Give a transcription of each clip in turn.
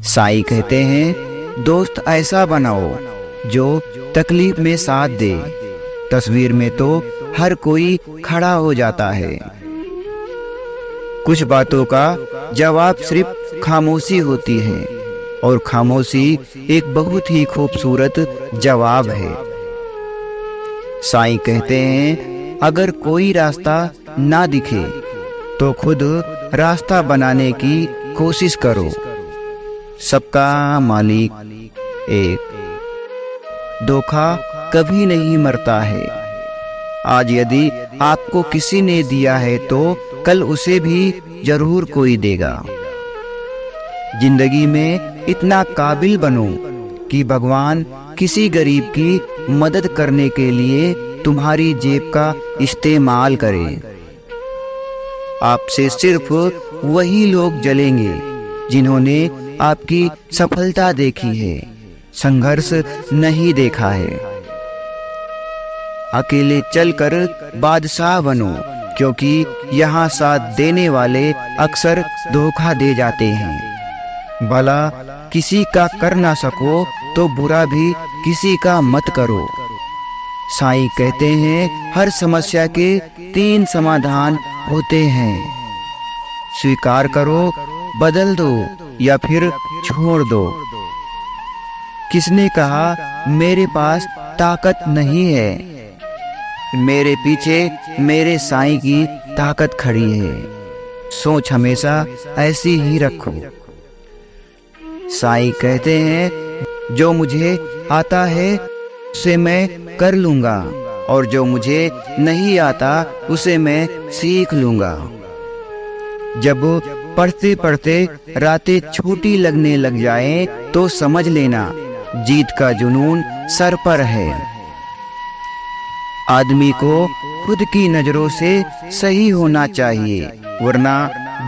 साईं कहते हैं, दोस्त ऐसा बनाओ जो तकलीफ में साथ दे। तस्वीर में तो हर कोई खड़ा हो जाता है। कुछ बातों का जवाब सिर्फ खामोशी होती है, और खामोशी एक बहुत ही खूबसूरत जवाब है। साईं कहते हैं, अगर कोई रास्ता ना दिखे तो खुद रास्ता बनाने की कोशिश करो। सबका मालिक एक। धोखा कभी नहीं मरता है। आज यदि आपको किसी ने दिया है तो कल उसे भी जरूर कोई देगा। जिंदगी में इतना काबिल बनो कि भगवान किसी गरीब की मदद करने के लिए तुम्हारी जेब का इस्तेमाल करे। आपसे सिर्फ वही लोग जलेंगे जिन्होंने आपकी सफलता देखी है, संघर्ष नहीं देखा है। अकेले चलकर बादशाह बनो, क्योंकि यहाँ साथ देने वाले अक्सर धोखा दे जाते हैं। भला किसी का कर ना सको तो बुरा भी किसी का मत करो। साईं कहते हैं, हर समस्या के 3 समाधान होते हैं। स्वीकार करो, बदल दो या फिर छोड़ दो। किसने कहा मेरे पास ताकत नहीं है? मेरे पीछे मेरे साईं की ताकत खड़ी है। सोच हमेशा ऐसी ही रखो। साईं कहते हैं, जो मुझे आता है उसे मैं कर लूंगा, और जो मुझे नहीं आता उसे मैं सीख लूंगा। जब पढ़ते पढ़ते रातें छोटी लगने लग जाएं, तो समझ लेना जीत का जुनून सर पर है। आदमी को खुद की नजरों से सही होना चाहिए, वरना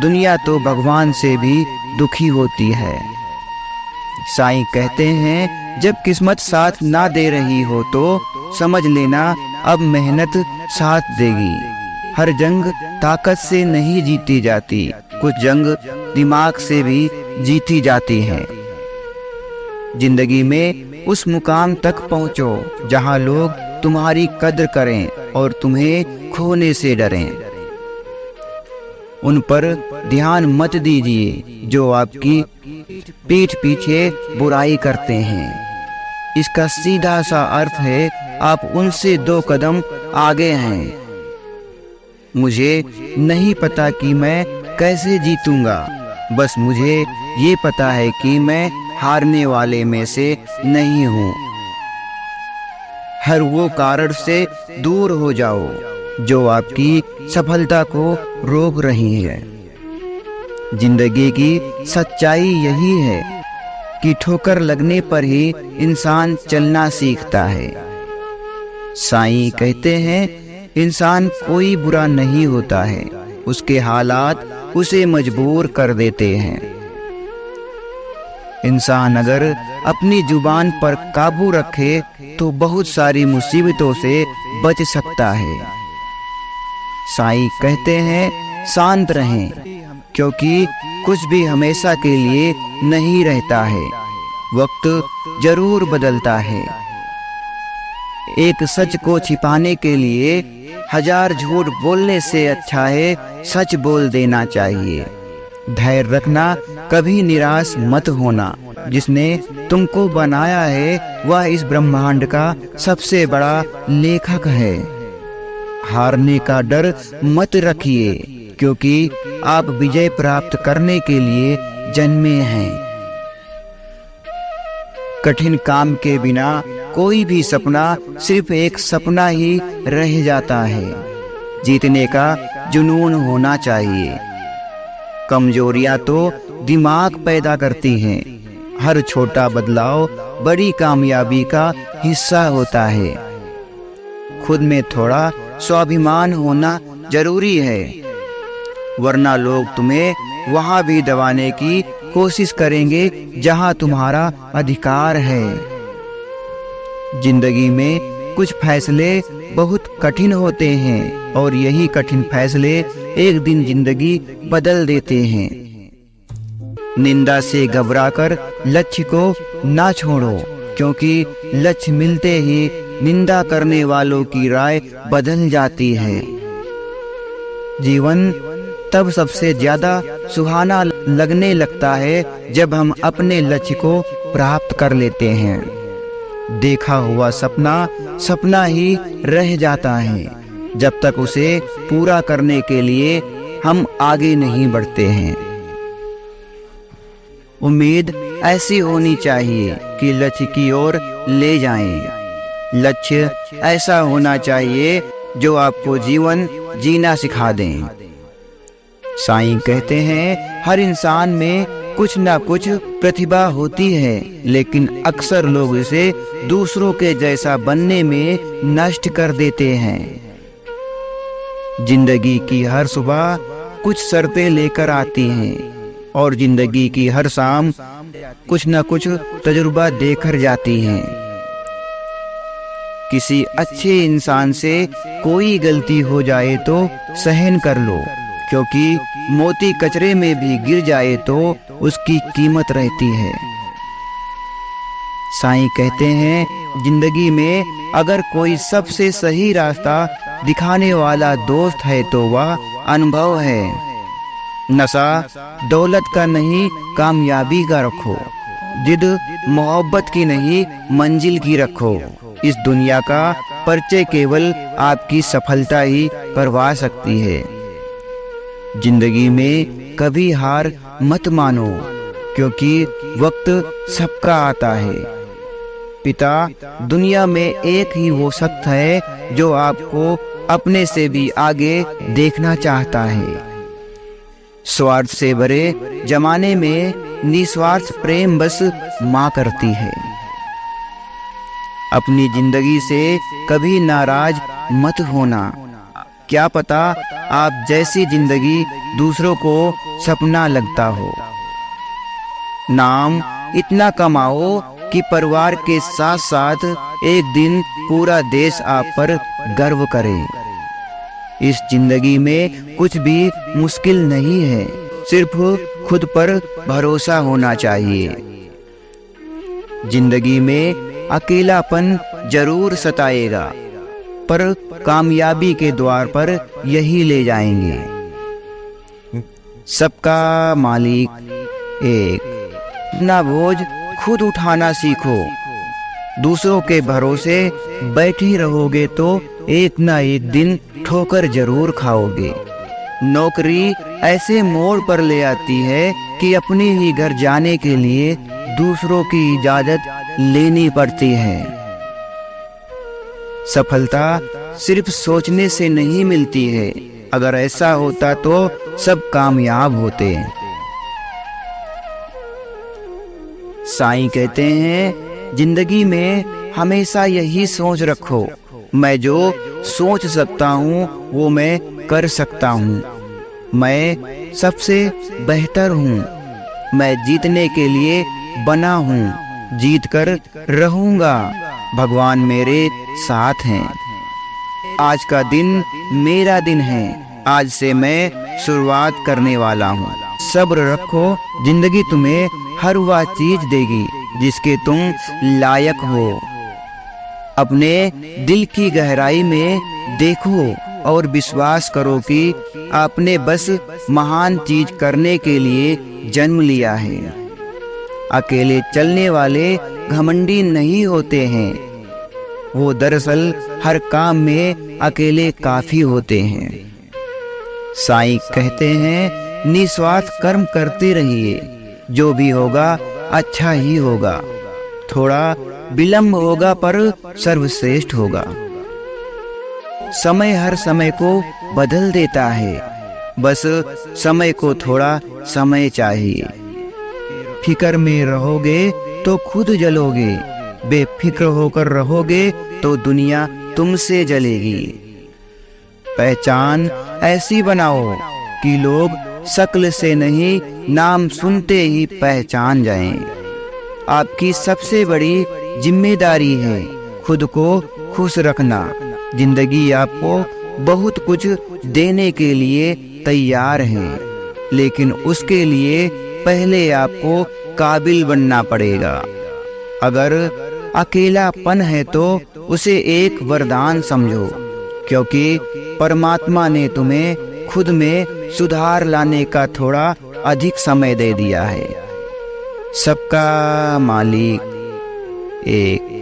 दुनिया तो भगवान से भी दुखी होती है। साईं कहते हैं, जब किस्मत साथ ना दे रही हो तो समझ लेना अब मेहनत साथ देगी। हर जंग ताकत से नहीं जीती जाती, कुछ जंग दिमाग से भी जीती जाती है। जिंदगी में उस मुकाम तक पहुंचो जहां लोग तुम्हारी कद्र करें और तुम्हें खोने से डरें। उन पर ध्यान मत दीजिए जो आपकी पीठ पीछे बुराई करते हैं। इसका सीधा सा अर्थ है, आप उनसे 2 कदम आगे हैं। मुझे नहीं पता कि मैं कैसे जीतूंगा, बस मुझे ये पता है कि मैं हारने वाले में से नहीं हूँ। हर वो कारण से दूर हो जाओ जो आपकी सफलता को रोक रही है। जिंदगी की सच्चाई यही है कि ठोकर लगने पर ही इंसान चलना सीखता है। साईं कहते हैं, इंसान कोई बुरा नहीं होता है, उसके हालात उसे मजबूर कर देते हैं। इंसान अगर अपनी जुबान पर काबू रखे तो बहुत सारी मुसीबतों से बच सकता है। साईं कहते हैं, शांत रहें, क्योंकि कुछ भी हमेशा के लिए नहीं रहता है। वक्त जरूर बदलता है। एक सच को छिपाने के लिए 1000 झूठ बोलने से अच्छा है सच बोल देना चाहिए। धैर्य रखना, कभी निराश मत होना। जिसने तुमको बनाया है वह इस ब्रह्मांड का सबसे बड़ा लेखक है। हारने का डर मत रखिए, क्योंकि आप विजय प्राप्त करने के लिए जन्मे हैं। कठिन काम के बिना कोई भी सपना सिर्फ एक सपना ही रह जाता है। जीतने का जुनून होना चाहिए। कमजोरियां तो दिमाग पैदा करती हैं। हर छोटा बदलाव बड़ी कामयाबी का हिस्सा होता है। खुद में थोड़ा स्वाभिमान होना जरूरी है, वरना लोग तुम्हें वहां भी दबाने की कोशिश करेंगे जहां तुम्हारा अधिकार है। जिंदगी में कुछ फैसले बहुत कठिन होते हैं, और यही कठिन फैसले एक दिन जिंदगी बदल देते हैं। निंदा से घबराकर लक्ष्य को ना छोड़ो, क्योंकि लक्ष्य मिलते ही निंदा करने वालों की राय बदल जाती है। जीवन तब सबसे ज्यादा सुहाना लगने लगता है जब हम अपने लक्ष्य को प्राप्त कर लेते हैं। देखा हुआ सपना सपना ही रह जाता है जब तक उसे पूरा करने के लिए हम आगे नहीं बढ़ते हैं। उम्मीद ऐसी होनी चाहिए कि लक्ष्य की ओर ले जाएं। लक्ष्य ऐसा होना चाहिए जो आपको जीवन जीना सिखा दें। साईं कहते हैं, हर इंसान में कुछ ना कुछ प्रतिभा होती है, लेकिन अक्सर लोग इसे दूसरों के जैसा बनने में नष्ट कर देते हैं। जिंदगी की हर सुबह कुछ शर्तें लेकर आती हैं और जिंदगी की हर शाम कुछ न कुछ तजुर्बा देकर जाती हैं। किसी अच्छे इंसान से कोई गलती हो जाए तो सहन कर लो, क्योंकि मोती कचरे में भी गिर जाए तो उसकी कीमत रहती है। साईं कहते हैं, जिंदगी में अगर कोई सबसे सही रास्ता दिखाने वाला दोस्त है तो वह अनुभव है। नशा दौलत का नहीं, कामयाबी का रखो। जिद मोहब्बत की नहीं, मंजिल की रखो। इस दुनिया का परिचय केवल आपकी सफलता ही करवा सकती है। जिंदगी में कभी हार मत मानो, क्योंकि वक्त सबका आता है। पिता, दुनिया में एक ही वो शख्स है जो आपको अपने से भी आगे देखना चाहता है। स्वार्थ से भरे जमाने में निस्वार्थ प्रेम बस माँ करती है। अपनी जिंदगी से कभी नाराज मत होना। क्या पता आप जैसी जिंदगी दूसरों को सपना लगता हो। नाम इतना कमाओ कि परिवार के साथ साथ एक दिन पूरा देश आप पर गर्व करे। इस जिंदगी में कुछ भी मुश्किल नहीं है, सिर्फ खुद पर भरोसा होना चाहिए। जिंदगी में अकेलापन जरूर सताएगा, पर कामयाबी के द्वार पर यही ले जाएंगे। सबका मालिक एक। अपना बोझ खुद उठाना सीखो। दूसरों के भरोसे बैठे रहोगे तो एक ना एक दिन ठोकर जरूर खाओगे। नौकरी ऐसे मोड़ पर ले आती है कि अपने ही घर जाने के लिए दूसरों की इजाजत लेनी पड़ती है। सफलता सिर्फ सोचने से नहीं मिलती है। अगर ऐसा होता तो सब कामयाब होते। साईं कहते हैं, जिंदगी में हमेशा यही सोच रखो, मैं जो सोच सकता हूँ वो मैं कर सकता हूँ। मैं सबसे बेहतर हूँ। मैं जीतने के लिए बना हूँ। जीत कर रहूँगा। भगवान मेरे साथ हैं। आज का दिन मेरा दिन है। आज से मैं शुरुआत करने वाला हूँ। सब्र रखो, जिंदगी तुम्हें हर वह चीज देगी जिसके तुम लायक हो। अपने दिल की गहराई में देखो और विश्वास करो कि आपने बस महान चीज करने के लिए जन्म लिया है। अकेले चलने वाले घमंडी नहीं होते हैं, वो दरअसल हर काम में अकेले काफी होते हैं। साईं कहते हैं, निस्वार्थ कर्म करते रहिए, जो भी होगा अच्छा ही होगा। थोड़ा विलंब होगा पर सर्वश्रेष्ठ होगा। समय हर समय को बदल देता है, बस समय को थोड़ा समय चाहिए। फिक्र में रहोगे तो खुद जलोगे, बेफिक्र होकर रहोगे तो दुनिया तुमसे जलेगी। पहचान ऐसी बनाओ कि लोग शक्ल से नहीं, नाम सुनते ही पहचान जाएं। आपकी सबसे बड़ी जिम्मेदारी है खुद को खुश रखना। जिंदगी आपको बहुत कुछ देने के लिए तैयार है, लेकिन उसके लिए पहले आपको काबिल बनना पड़ेगा। अगर अकेलापन है तो उसे एक वरदान समझो, क्योंकि परमात्मा ने तुम्हें खुद में सुधार लाने का थोड़ा अधिक समय दे दिया है। सबका मालिक एक।